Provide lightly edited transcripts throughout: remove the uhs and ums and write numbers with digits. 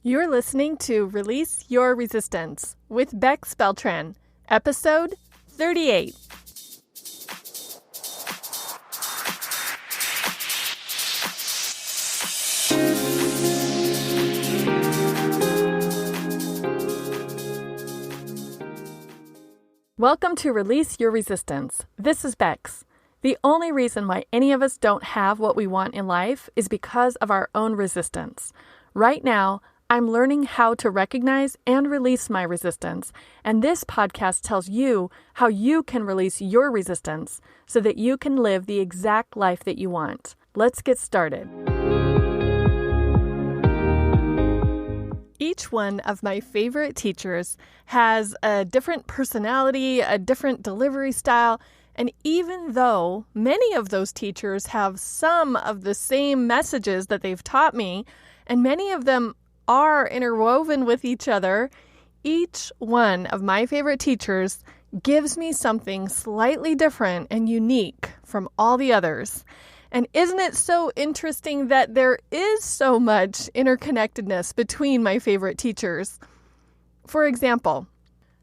You're listening to Release Your Resistance with Beck Speltran, episode 38. Welcome to Release Your Resistance. This is Bex. The only reason why any of us don't have what we want in life is because of our own resistance. Right now, I'm learning how to recognize and release my resistance, and this podcast tells you how you can release your resistance so that you can live the exact life that you want. Let's get started. Each one of my favorite teachers has a different personality, a different delivery style, and even though many of those teachers have some of the same messages that they've taught me, and many of them are interwoven with each other, each one of my favorite teachers gives me something slightly different and unique from all the others. And isn't it so interesting that there is so much interconnectedness between my favorite teachers? For example,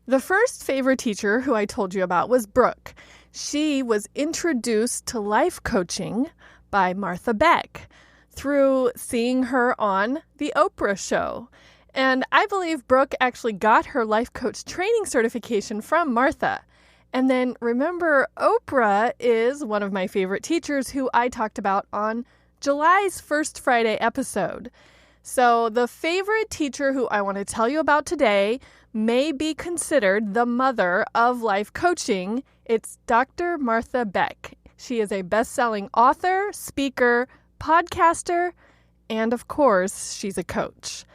the first favorite teacher who I told you about was Brooke. She was introduced to life coaching by Martha Beck through seeing her on The Oprah Show. And I believe Brooke actually got her life coach training certification from Martha. And then remember, Oprah is one of my favorite teachers who I talked about on July's First Friday episode. So the favorite teacher who I want to tell you about today may be considered the mother of life coaching. It's Dr. Martha Beck. She is a best-selling author, speaker, podcaster, and of course, she's a coach.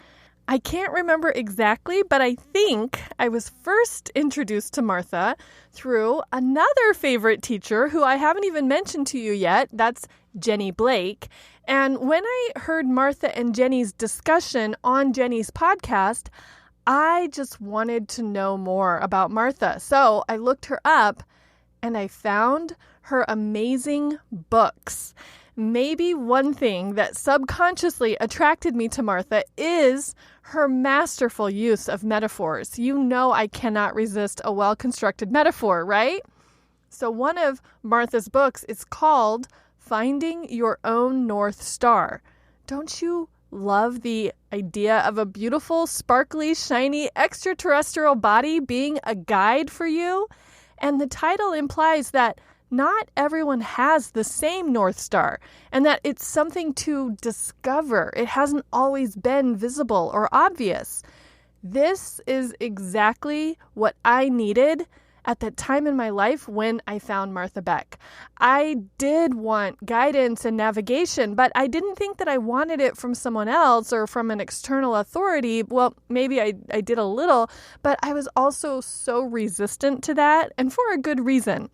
I can't remember exactly, but I think I was first introduced to Martha through another favorite teacher who I haven't even mentioned to you yet. That's Jenny Blake. And when I heard Martha and Jenny's discussion on Jenny's podcast, I just wanted to know more about Martha. So I looked her up and I found her amazing books. Maybe one thing that subconsciously attracted me to Martha is her masterful use of metaphors. You know I cannot resist a well-constructed metaphor, right? So one of Martha's books is called Finding Your Own North Star. Don't you love the idea of a beautiful, sparkly, shiny, extraterrestrial body being a guide for you? And the title implies that not everyone has the same North Star, and that it's something to discover. It hasn't always been visible or obvious. This is exactly what I needed at that time in my life when I found Martha Beck. I did want guidance and navigation, but I didn't think that I wanted it from someone else or from an external authority. Well, maybe I did a little, but I was also so resistant to that, and for a good reason.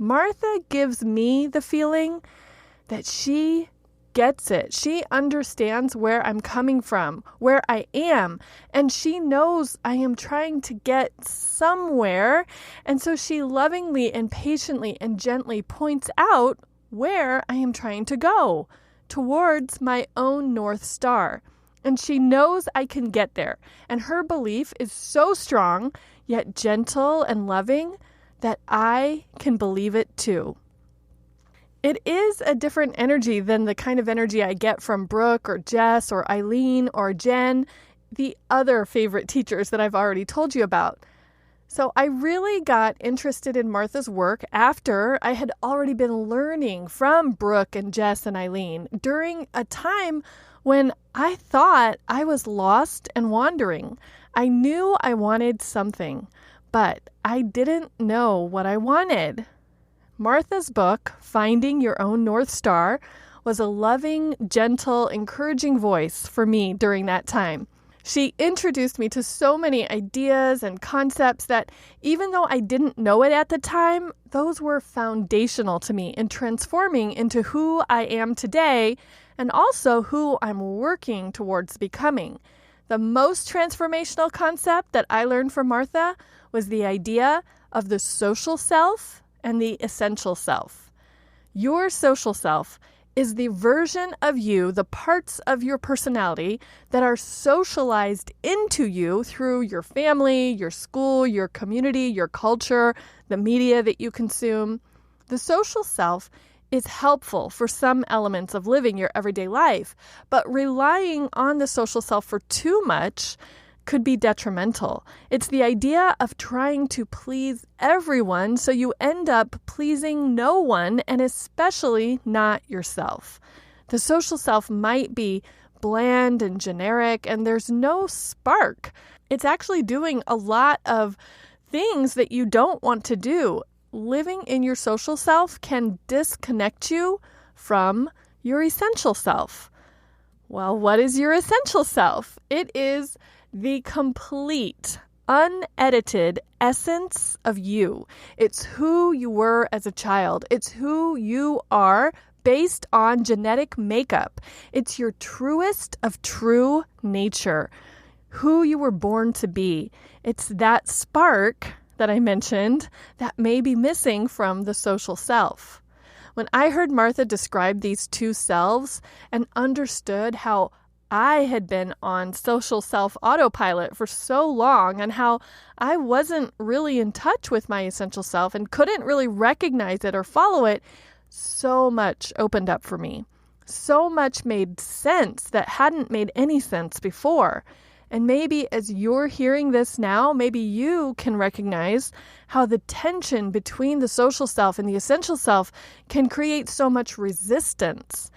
Martha gives me the feeling that she gets it. She understands where I'm coming from, where I am, and she knows I am trying to get somewhere. And so she lovingly and patiently and gently points out where I am trying to go, towards my own North Star. And she knows I can get there. And her belief is so strong, yet gentle and loving, that I can believe it too. It is a different energy than the kind of energy I get from Brooke or Jess or Eileen or Jen, the other favorite teachers that I've already told you about. So I really got interested in Martha's work after I had already been learning from Brooke and Jess and Eileen during a time when I thought I was lost and wandering. I knew I wanted something, but I didn't know what I wanted. Martha's book, Finding Your Own North Star, was a loving, gentle, encouraging voice for me during that time. She introduced me to so many ideas and concepts that even though I didn't know it at the time, those were foundational to me in transforming into who I am today and also who I'm working towards becoming. The most transformational concept that I learned from Martha was the idea of the social self and the essential self. Your social self is the version of you, the parts of your personality that are socialized into you through your family, your school, your community, your culture, the media that you consume. The social self is helpful for some elements of living your everyday life, but relying on the social self for too much could be detrimental. It's the idea of trying to please everyone, so you end up pleasing no one, and especially not yourself. The social self might be bland and generic, and there's no spark. It's actually doing a lot of things that you don't want to do. Living in your social self can disconnect you from your essential self. Well, what is your essential self? It is the complete, unedited essence of you. It's who you were as a child. It's who you are based on genetic makeup. It's your truest of true nature, who you were born to be. It's that spark that I mentioned that may be missing from the social self. When I heard Martha describe these two selves and understood how I had been on social self autopilot for so long and how I wasn't really in touch with my essential self and couldn't really recognize it or follow it, so much opened up for me. So much made sense that hadn't made any sense before. And maybe as you're hearing this now, maybe you can recognize how the tension between the social self and the essential self can create so much resistance.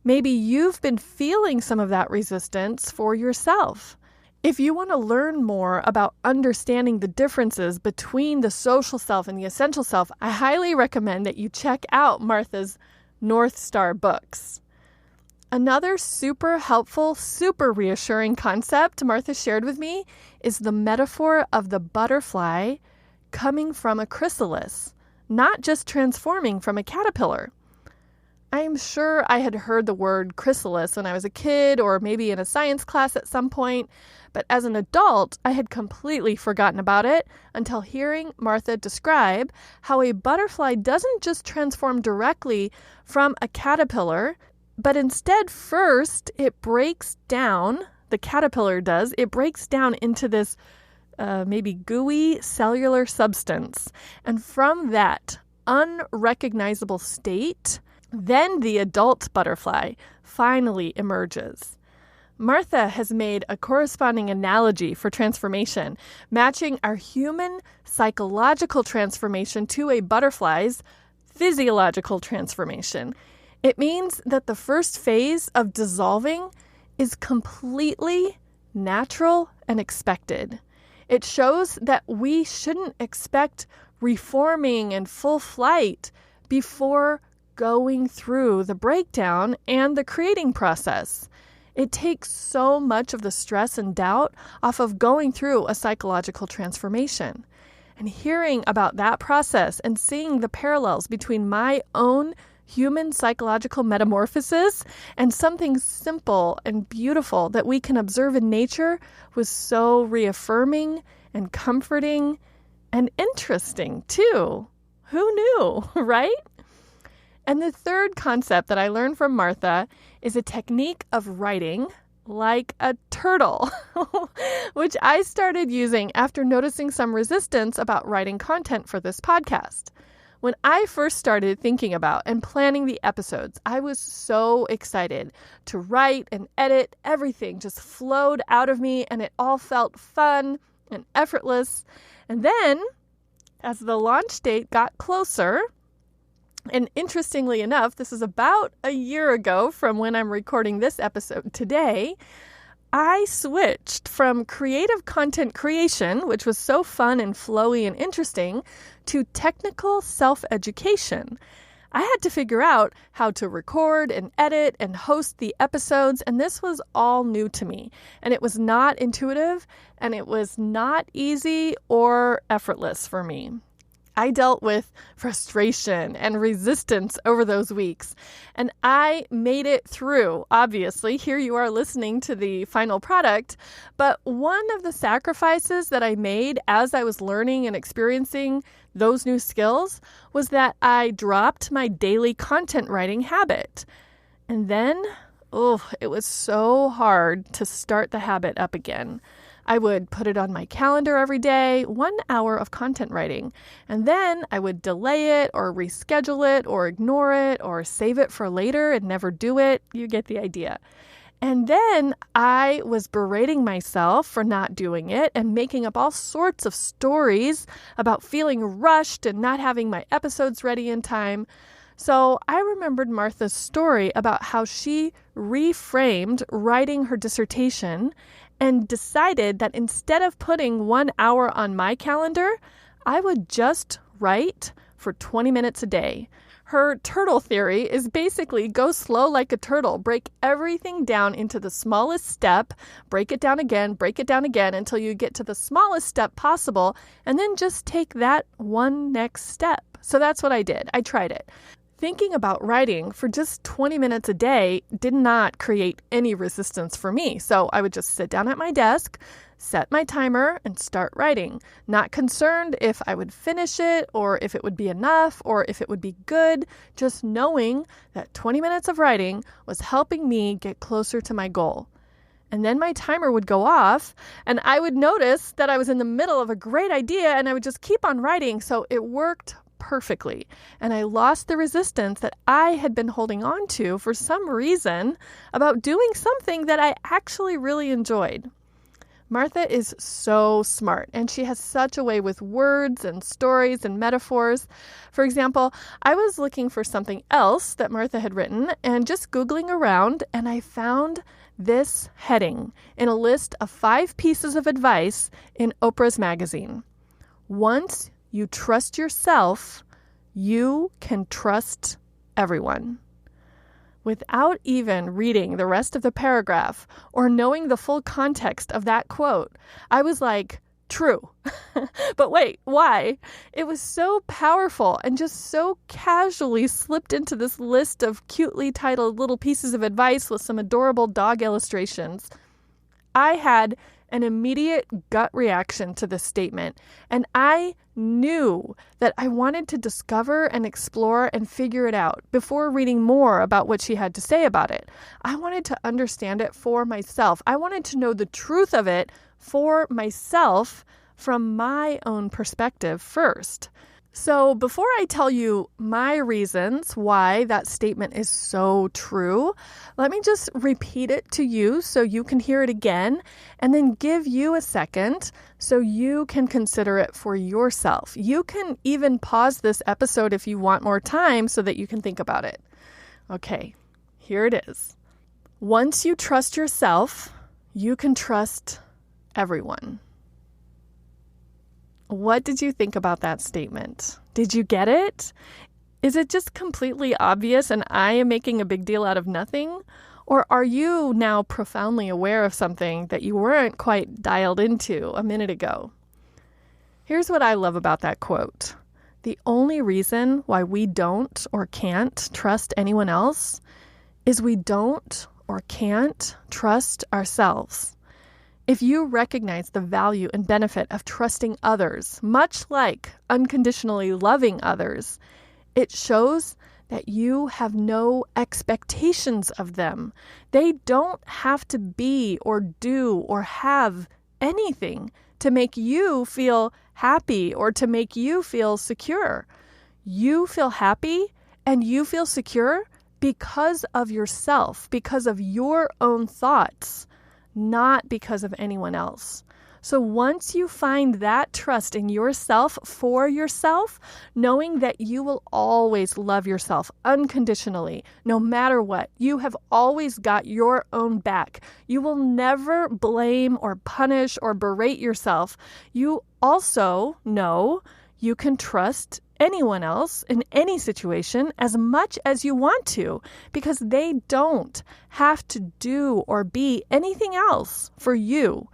Maybe you've been feeling some of that resistance for yourself. If you want to learn more about understanding the differences between the social self and the essential self, I highly recommend that you check out Martha's North Star books. Another super helpful, super reassuring concept Martha shared with me is the metaphor of the butterfly coming from a chrysalis, not just transforming from a caterpillar. I am sure I had heard the word chrysalis when I was a kid or maybe in a science class at some point, but as an adult, I had completely forgotten about it until hearing Martha describe how a butterfly doesn't just transform directly from a caterpillar, but instead first it breaks down, the caterpillar does, it breaks down into this maybe gooey cellular substance. And from that unrecognizable state, then the adult butterfly finally emerges. Martha has made a corresponding analogy for transformation, matching our human psychological transformation to a butterfly's physiological transformation. It means that the first phase of dissolving is completely natural and expected. It shows that we shouldn't expect reforming and full flight before going through the breakdown and the creating process. It takes so much of the stress and doubt off of going through a psychological transformation. And hearing about that process and seeing the parallels between my own human psychological metamorphosis and something simple and beautiful that we can observe in nature was so reaffirming and comforting and interesting too. Who knew, right? And the third concept that I learned from Martha is a technique of writing like a turtle, which I started using after noticing some resistance about writing content for this podcast. When I first started thinking about and planning the episodes, I was so excited to write and edit. Everything just flowed out of me and it all felt fun and effortless. And then, as the launch date got closer, and interestingly enough, this is about a year ago from when I'm recording this episode today, I switched from creative content creation, which was so fun and flowy and interesting, to technical self-education. I had to figure out how to record and edit and host the episodes, and this was all new to me. And it was not intuitive, and it was not easy or effortless for me. I dealt with frustration and resistance over those weeks, and I made it through. Obviously, here you are listening to the final product, but one of the sacrifices that I made as I was learning and experiencing those new skills was that I dropped my daily content writing habit. And then, it was so hard to start the habit up again. I would put it on my calendar every day, 1 hour of content writing, and then I would delay it or reschedule it or ignore it or save it for later and never do it. You get the idea. And then I was berating myself for not doing it and making up all sorts of stories about feeling rushed and not having my episodes ready in time. So I remembered Martha's story about how she reframed writing her dissertation and decided that instead of putting 1 hour on my calendar, I would just write for 20 minutes a day. Her turtle theory is basically go slow like a turtle, break everything down into the smallest step, break it down again until you get to the smallest step possible, and then just take that one next step. So that's what I did. I tried it. Thinking about writing for just 20 minutes a day did not create any resistance for me. So I would just sit down at my desk, set my timer, and start writing. Not concerned if I would finish it or if it would be enough or if it would be good, just knowing that 20 minutes of writing was helping me get closer to my goal. And then my timer would go off and I would notice that I was in the middle of a great idea and I would just keep on writing. So it worked perfectly. And I lost the resistance that I had been holding on to for some reason about doing something that I actually really enjoyed. Martha is so smart, and she has such a way with words and stories and metaphors. For example, I was looking for something else that Martha had written and just Googling around, and I found this heading in a list of 5 pieces of advice in Oprah's magazine. Once you trust yourself, you can trust everyone. Without even reading the rest of the paragraph or knowing the full context of that quote, I was like, true. But wait, why? It was so powerful and just so casually slipped into this list of cutely titled little pieces of advice with some adorable dog illustrations. I had an immediate gut reaction to this statement, and I knew that I wanted to discover and explore and figure it out before reading more about what she had to say about it. I wanted to understand it for myself. I wanted to know the truth of it for myself from my own perspective first. So before I tell you my reasons why that statement is so true, let me just repeat it to you so you can hear it again and then give you a second so you can consider it for yourself. You can even pause this episode if you want more time so that you can think about it. Okay, here it is. Once you trust yourself, you can trust everyone. What did you think about that statement? Did you get it? Is it just completely obvious and I am making a big deal out of nothing? Or are you now profoundly aware of something that you weren't quite dialed into a minute ago? Here's what I love about that quote. The only reason why we don't or can't trust anyone else is we don't or can't trust ourselves. If you recognize the value and benefit of trusting others, much like unconditionally loving others, it shows that you have no expectations of them. They don't have to be or do or have anything to make you feel happy or to make you feel secure. You feel happy and you feel secure because of yourself, because of your own thoughts, not because of anyone else. So once you find that trust in yourself for yourself, knowing that you will always love yourself unconditionally, no matter what, you have always got your own back. You will never blame or punish or berate yourself. You also know you can trust anyone else in any situation as much as you want to, because they don't have to do or be anything else for you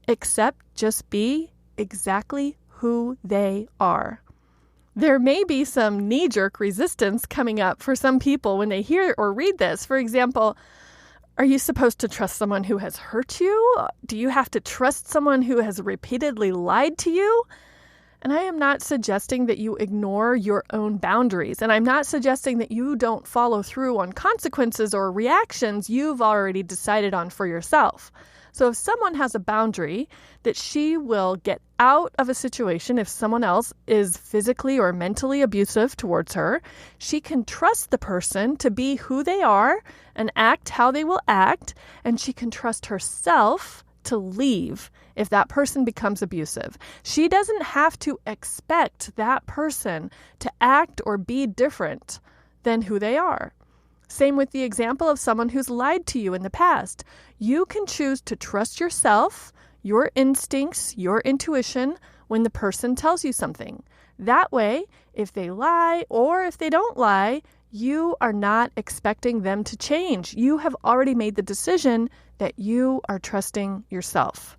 except just be exactly who they are. There may be some knee-jerk resistance coming up for some people when they hear or read this. For example, are you supposed to trust someone who has hurt you? Do you have to trust someone who has repeatedly lied to you? And I am not suggesting that you ignore your own boundaries. And I'm not suggesting that you don't follow through on consequences or reactions you've already decided on for yourself. So if someone has a boundary that she will get out of a situation if someone else is physically or mentally abusive towards her, she can trust the person to be who they are and act how they will act, and she can trust herself to leave if that person becomes abusive. She doesn't have to expect that person to act or be different than who they are. Same with the example of someone who's lied to you in the past. You can choose to trust yourself, your instincts, your intuition when the person tells you something. That way, if they lie or if they don't lie, you are not expecting them to change. You have already made the decision that you are trusting yourself.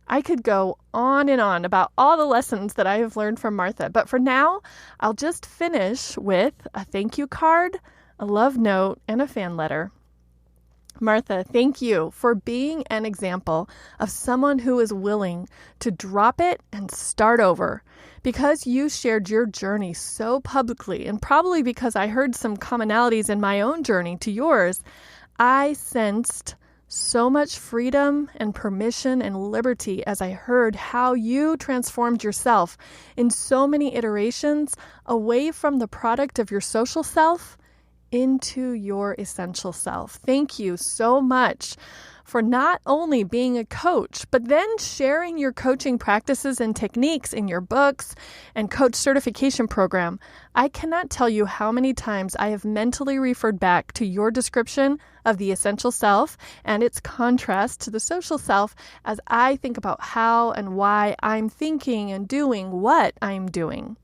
I could go on and on about all the lessons that I have learned from Martha, but for now, I'll just finish with a thank you card, a love note, and a fan letter. Martha, thank you for being an example of someone who is willing to drop it and start over. Because you shared your journey so publicly, and probably because I heard some commonalities in my own journey to yours, I sensed so much freedom and permission and liberty as I heard how you transformed yourself in so many iterations away from the product of your social self into your essential self. Thank you so much for not only being a coach, but then sharing your coaching practices and techniques in your books and coach certification program. I cannot tell you how many times I have mentally referred back to your description of the essential self and its contrast to the social self as I think about how and why I'm thinking and doing what I'm doing.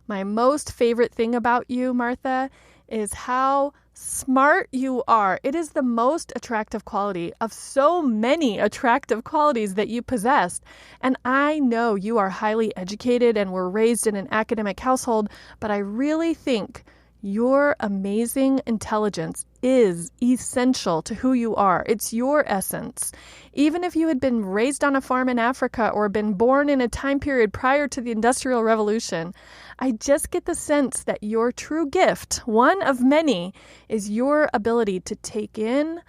My most favorite thing about you, Martha, is how smart you are. It is the most attractive quality of so many attractive qualities that you possess. And I know you are highly educated and were raised in an academic household, but I really think your amazing intelligence is essential to who you are. It's your essence. Even if you had been raised on a farm in Africa or been born in a time period prior to the Industrial Revolution, I just get the sense that your true gift, one of many, is your ability to take in,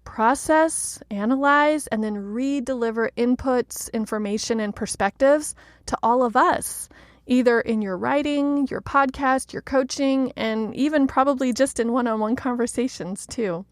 process, analyze, and then re-deliver inputs, information, and perspectives to all of us, either in your writing, your podcast, your coaching, and even probably just in one-on-one conversations too.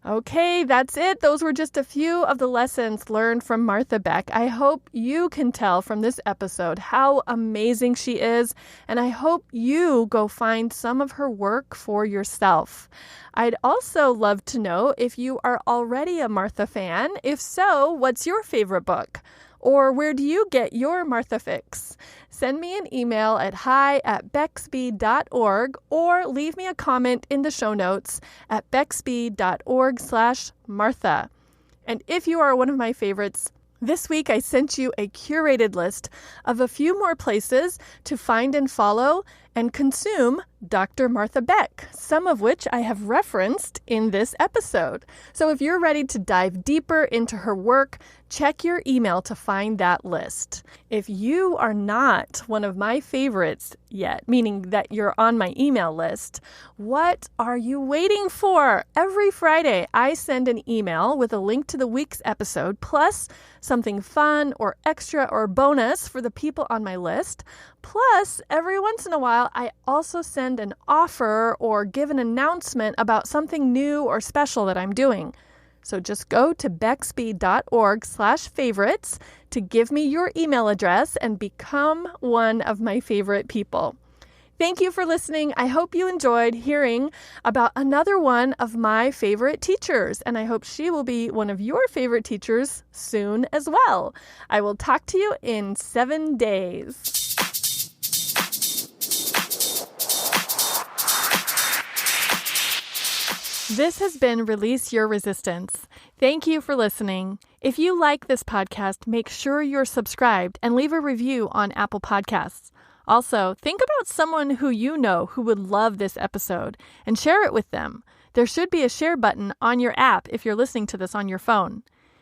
Okay, that's it. Those were just a few of the lessons learned from Martha Beck. I hope you can tell from this episode how amazing she is, and I hope you go find some of her work for yourself. I'd also love to know if you are already a Martha fan. If so, what's your favorite book? Or where do you get your Martha fix? Send me an email at hi@bexby.org or leave me a comment in the show notes at bexby.org/Martha. And if you are one of my favorites, this week I sent you a curated list of a few more places to find and follow and consume Dr. Martha Beck, some of which I have referenced in this episode. So if you're ready to dive deeper into her work, check your email to find that list. If you are not one of my favorites yet, meaning that you're on my email list, what are you waiting for? Every Friday, I send an email with a link to the week's episode, plus something fun or extra or bonus for the people on my list. Plus, every once in a while, I also send an offer or give an announcement about something new or special that I'm doing. So just go to bexby.org/favorites to give me your email address and become one of my favorite people. Thank you for listening. I hope you enjoyed hearing about another one of my favorite teachers, and I hope she will be one of your favorite teachers soon as well. I will talk to you in 7 days. This has been Release Your Resistance. Thank you for listening. If you like this podcast, make sure you're subscribed and leave a review on Apple Podcasts. Also, think about someone who you know who would love this episode and share it with them. There should be a share button on your app if you're listening to this on your phone.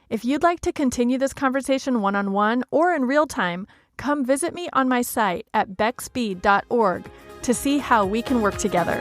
If you'd like to continue this conversation one-on-one or in real time, come visit me on my site at beckspeed.org to see how we can work together.